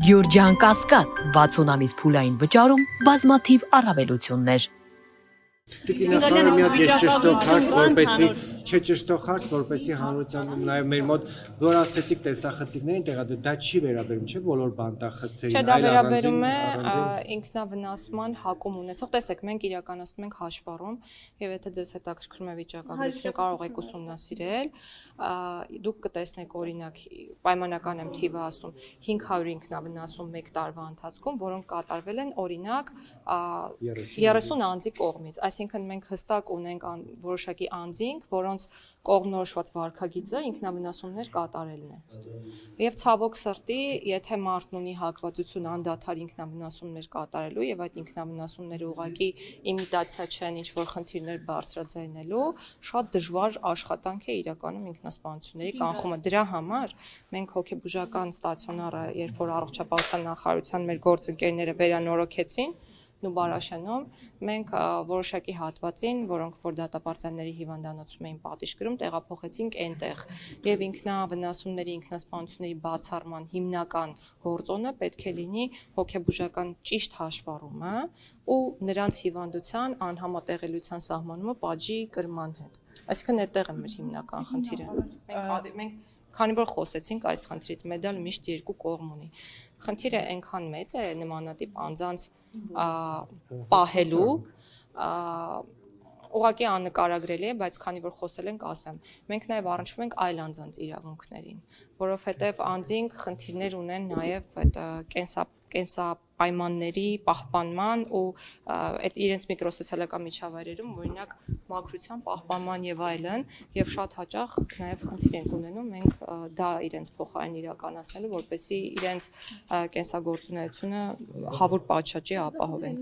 Գյուրջան Կասկադ 60 ամիս փուլային վճարում բազմաթիվ առավելություններ։ Տիկին նախարարը մի հատ ես ճշտող հարց, որպեսի չճշտող հարց, որպեսի հանրության նաև մեր մոտ որ ասեցիք տեսախցիկներին տեղադրել, դա չի վերաբերում, չէ՞ բոլոր բանտախցերին, Չէ, դա վերաբերում է ինքնավնասման հակում ունեցող։ Տեսեք, մենք իրականացնում ենք հաշվառում, եւ եթե ձեզ հետաքրքրում է վիճակագրությունը, կարող եք ուսումնասիրել։ Դուք կտեսնեք օրինակ պայմանական եմ թիվը ասում 500 ինքնավնասում 1 տարվա ընթացքում, որոնք կատարվել են օրինակ 30 անձի կողմից, այսինքն մենք հստակ ունենք որոշակի անձինք, որոնց կողմնորոշված վարքագիծը ինքնավնասումներ կատարելն է։ Եվ ցավոք սրտի, եթե մարդն ունի հակվածություն անդադար ինքնավնասումներ կատարելու եւ այդ ինքնավնասումները ուղղակի իմիտացիա չեն ինչ-որ խնդիրներ բարձրաձայնելու, շատ դժվար աշխատանք է իրականում ինքնասպանությունների կանխումը։ Դրա համար մենք հոգեբուժական ստացիոնարը, երբ որ առողջապահության նախարարության մեր գործընկերները վերանորոգեցին Նուբարաշենում, մենք որոշակի հատվածին, որոնք որ դատապարտյալների հիվանդանոցում էին պատիժ կրում, տեղափոխեցինք այնտեղ եւ ինքնավնասումների, ինքնասպանությունների բացառման հիմնական գործոնը պետք է լինի հոգեբուժական ճիշտ հաշվառումը ու նրանց հիվանդության անհամատեղելիության սահմանումը պատժի կրման հետ։ Այսինքն այդտեղ է մեր հիմնական խնդիրը։ Մենք քանի որ խոսեցինք այս խնդրից, մեդալը միշտ երկու կողմ ունի։ Խնդիրը այնքան մեծ է նմանատիպ անձանց պահելու, ուղղակի աննկարագրելի է, բայց քանի որ խոսել ենք, ասեմ, մենք նաև առնչվում ենք այլ անձանց իրավունքներին, որովհետև անձինք խնդիրներ ունեն նաև այդ կենսապայմանների պահպանման ու այդ իրենց միկրոսոցիալական միջավայրերում, օրինակ մաքրության պահպանման եւ այլն, եւ շատ հաճախ նաև խնդիր ենք ունենում մենք դա իրենց փոխարեն իրականացնելու, որպեսզի իրենց կենսագործունեությունը հավուր պատշաճի ապահովեն։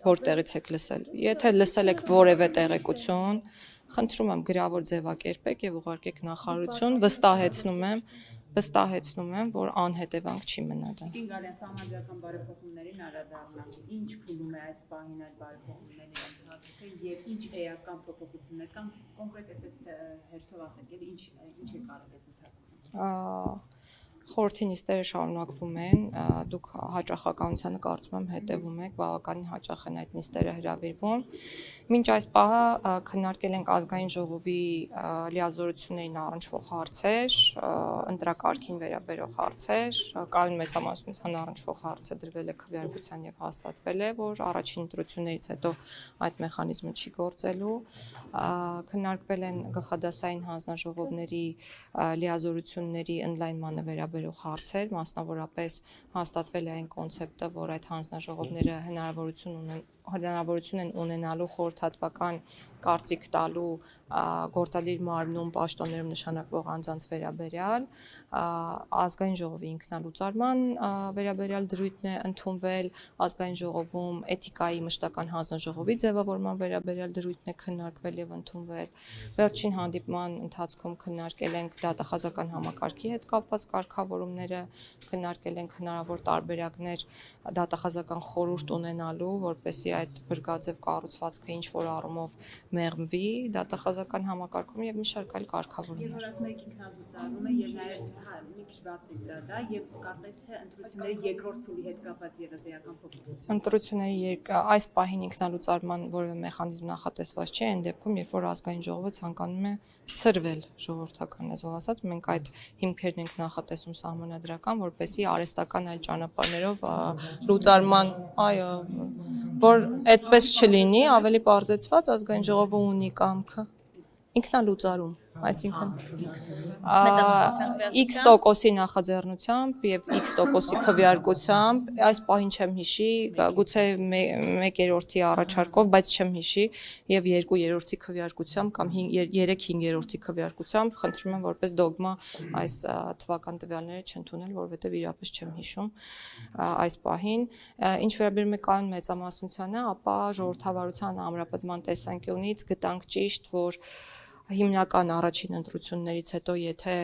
Որտեղից եք լսել։ Եթե լսել եք որևէ տեղեկություն, խնդրում եմ գրավոր ձևակերպեք եւ ուղարկեք նախարարություն, վստահեցնում եմ, որ անհետևանք չի մնա դա։ Գալյան համաձայնական բարեփոխումներին անդրադառնանք, ինչ փուլում է այս պահին այդ բարեփոխումների ընթացքը եւ ինչ էական փոփոխություններ կան, կոնկրետ այսպես հերթով ասենք, ինչ է կարող այս ընթացքում։ Խորհրդի նիստերը շարունակվում են, դուք հաճախականությանը կարծում եմ հետևում եք, բավականին հաճախ են այդ նիստերը հրավիրվում։ Մինչ այս պահը քննարկել ենք ազգային ժողովի լիազորություններին առնչվող հարցեր, ընտրակարգին վերաբերող հարցեր, կայուն մեծամասնության առնչվող հարցը դրվել է քվեարկության եւ հաստատվել է, որ առաջին ընտրություններից հետո այդ մեխանիզմը չի գործելու։ Քննարկվել են գլխադասային հանձնաժողովների լիազորությունների ընդլայնմանը վերաբերող հարցեր, մասնավորապես հաստատվել է այն կոնցեպտը, որ այդ հանձնաժողովները հնարավորություն են ունենալու խորհրդատվական կարծիք տալու գործադիր մարմնում պաշտոններում նշանակվող անձանց վերաբերյալ, ազգային ժողովի ինքնալուծարման վերաբերյալ դրույթն է ընդունվել, ազգային ժողովում էթիկայի մշտական հանձնաժողովի ձևավորման վերաբերյալ դրույթն է քննարկվել եւ ընդունվել։ Վերջին հանդիպման ընթացքում քննարկել ենք դատախազական համակարգի հետ կապված կարգավորումները, քննարկել ենք հնարավոր տարբերակներ դատախազական խորհուրդ ունենալու, որպեսզի այդ բրգաձև կառուցվածքը ինչ որ առումով մեղմվի դատախազական համակարգում եւ մի շարք այլ կարգավորումներ։ Երբ որ ասում եք ինքնալուծարումը եւ նաեւ մի քիչ բացիկ դա եւ կարծես թե ընտրությունների երկրորդ փուլի հետ կապված եւս էական փոփոխություն։ Ընտրությունների այս պահին ինքնալուծարման որևէ մեխանիզմ նախատեսված չէ, այն դեպքում, երբ որ ազգային ժողովը ցանկանում է ցրվել ժողովրդական լեզվով ասած, մենք այդ հիմքերն ենք նախատեսում սահմանադրական, որպեսզի արհեստական այլ ճանապարհներով լուծարման, այո, որ այդպես չլինի, ավելի պարզեցված ազգային ժողովը ունի կամքը ինքնալուծարում, այսինքն X% նախաձեռնությամբ եւ X% քվեարկությամբ, այս պահին չեմ հիշի, գուցե 1/3 առաջարկով, բայց չեմ հիշի եւ 2/3 քվեարկությամբ կամ 3/5 քվեարկությամբ, խնդրում եմ որպես դոգմա այս թվական տվյալները չընդունել, որովհետեւ իրապես չեմ հիշում այս պահին։ Ինչ վերաբերում է կայուն մեծամասնությանը, ապա ժողովրդավարության ամրապնդման տեսանկյունից գտանք ճիշտ, որ հիմնական առաջին ընտրություններից հետո եթե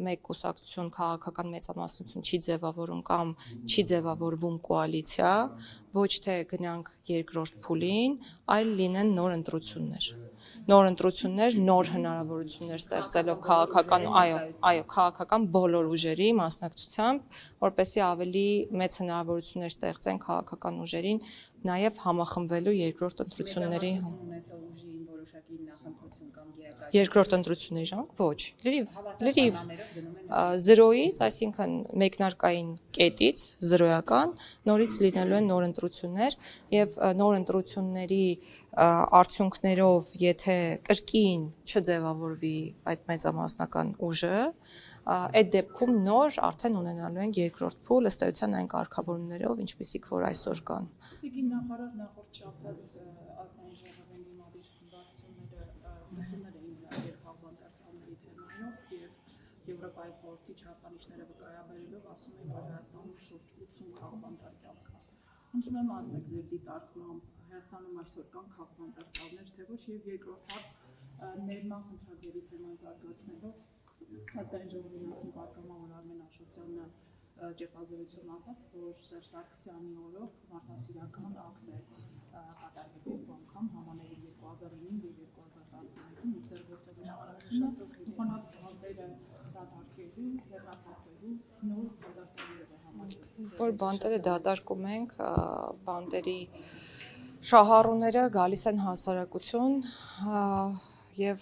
մեկ կուսակցություն քաղաքական մեծամասնություն չի ձևավորում կամ չի ձևավորվում կոալիցիա, ոչ թե գնանք երկրորդ փուլին, այլ լինեն նոր ընտրություններ, նոր հնարավորություններ ստեղծելով քաղաքական բոլոր ուժերի մասնակցությամբ, որպեսզի ավելի մեծ հնարավորություններ ստեղծեն քաղաքական ուժերին նաև համախմբվելու երկրորդ ընտրությունների երկրորդ ընտրությունների ժամանակ ոչ, լրիվ 0-ից, այսինքն մեկնարկային կետից 0-ական նորից լինելու են նոր ընտրություններ եւ նոր ընտրությունների արդյունքներով եթե կրկին չձևավորվի այդ մեծամասնական ուժը, այդ դեպքում նոր արդեն ունենալու են երկրորդ փուլ ըստ էության այն կարգավորումներով, ինչպիսիք որ այսօր կան։ Տիկին նախարար նախորդ շաբաթ ազգային ժողովի մամիր վարչությունները ուսումներ էին երկհավան դարձանների թեմանով եւ Եվրոպայի խորհրդի չափանիշները վկայաբերելով ասում են, որ Հայաստանում շուրջ 80 քաղաքվանդարկյալ կա։ Խնդրում եմ ասեք ձեր դիտարկմամբ Հայաստանում այսօր կան քաղաքվանդարկյալներ, թե ոչ եւ երկրորդ հարց ներման խնդրագրերի թեման զարգացնելով ազգային ժողովի նախին պատգամավոր Արմեն Աշոտյանը ճեպազորություն ասաց, որ Սերժ Սարգսյանի օրոք մարդասիրական ակտ է կատարվել երկու անգամ համաների 2009 եւ 2011-ում, որտեղ նախարարությունը իշխանած բանտերը դատարկելու, հեռացնելու նոր դատարկումները համաձայնվել։ Որ բանտերը դատարկում ենք, բանտերի շահառուները գալիս են հասարակություն եւ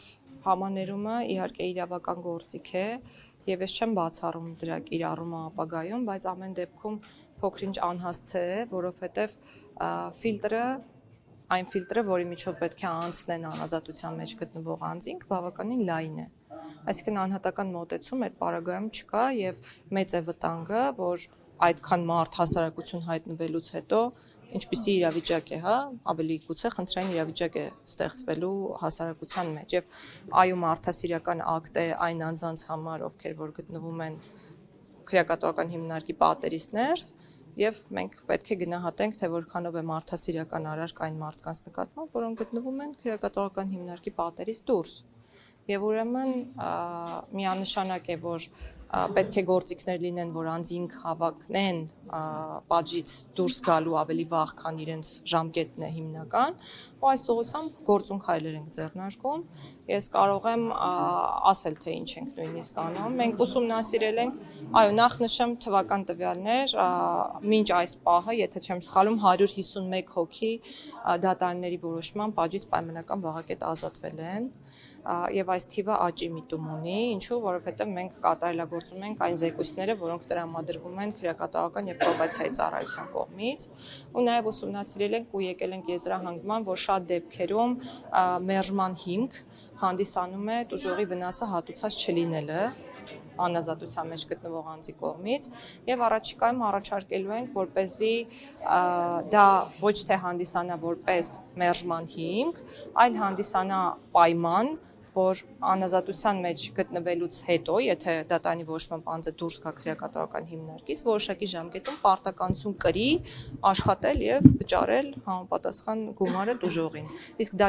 համաներումը իհարկե իրավական գործիք է եւ ես չեմ բացառում դրա կիրառումը ապագայում, բայց ամեն դեպքում փոքրինչ անհասցե է, որովհետեւ այն ֆիլտրը, որի միջով պետք է անցնեն անազատության մեջ գտնվող անձինք, բավականին լայն է։ Այսինքն անհատական մոտեցում այդ պարագայում չկա եւ մեծ է վտանգը, որ այդքան մարդ հասարակություն հայտնվելուց հետո ինչպիսի իրավիճակ է, ավելի գուցե խնդրային իրավիճակ է ստեղծվելու հասարակության մեջ եւ այո մարդասիրական ակտ է այն անձանց համար, ովքեր որ գտնվում են քրեակատորական հիմնարկի պատերից ներս եւ մենք պետք է գնահատենք, թե որքանով է մարդասիրական արարք այն մարդկանց նկատմամբ, որոնք գտնվում են քրեակատորական հիմնարկի պատերից դուրս։ Եվ ուրեմն միանշանակ է, որ պետք է գործիքներ լինեն, որ անձինք հավակնեն պատժից դուրս գալու ավելի վաղ, քան իրենց ժամկետն է հիմնական, ու այս ուղղությամբ գործուն քայլեր ենք ձեռնարկում։ Ես կարող եմ ասել, թե ինչ ենք նույնիսկ անում։ Մենք ուսումնասիրել ենք, այո, նախ նշեմ թվական տվյալներ, մինչ այս պահը, եթե չեմ սխալվում, 151 հոգի դատարանների որոշման պատժից պայմանական վաղակետ ազատվել են։ Եվ այս թիվը աճի միտում ունի, ինչու, որովհետև մենք կատարելագործում ենք այն զեկույցները, որոնք տրամադրվում են քրեակատարական եւ պրոբացիայի ծառայության կողմից, ու նաեւ ուսումնասիրել ենք ու եկել ենք եզրահանգման, որ շատ դեպքերում մերժման հիմք հանդիսանում է տուժողի վնասը հատուցած չլինելը անազատության մեջ գտնվող անձի կողմից եւ առաջիկայում առաջարկելու ենք, որպեսզի դա ոչ թե հանդիսանա որպես մերժման հիմք, այլ հանդիսանա պայման, որ անազատության մեջ գտնվելուց հետո, եթե դատարանի որոշմամբ անձը դուրս գա քրեակատարական հիմնարկից, որոշակի ժամկետում պարտականություն կրի աշխատել եւ վճարել համապատասխան գումարը տուժողին։ Իսկ դա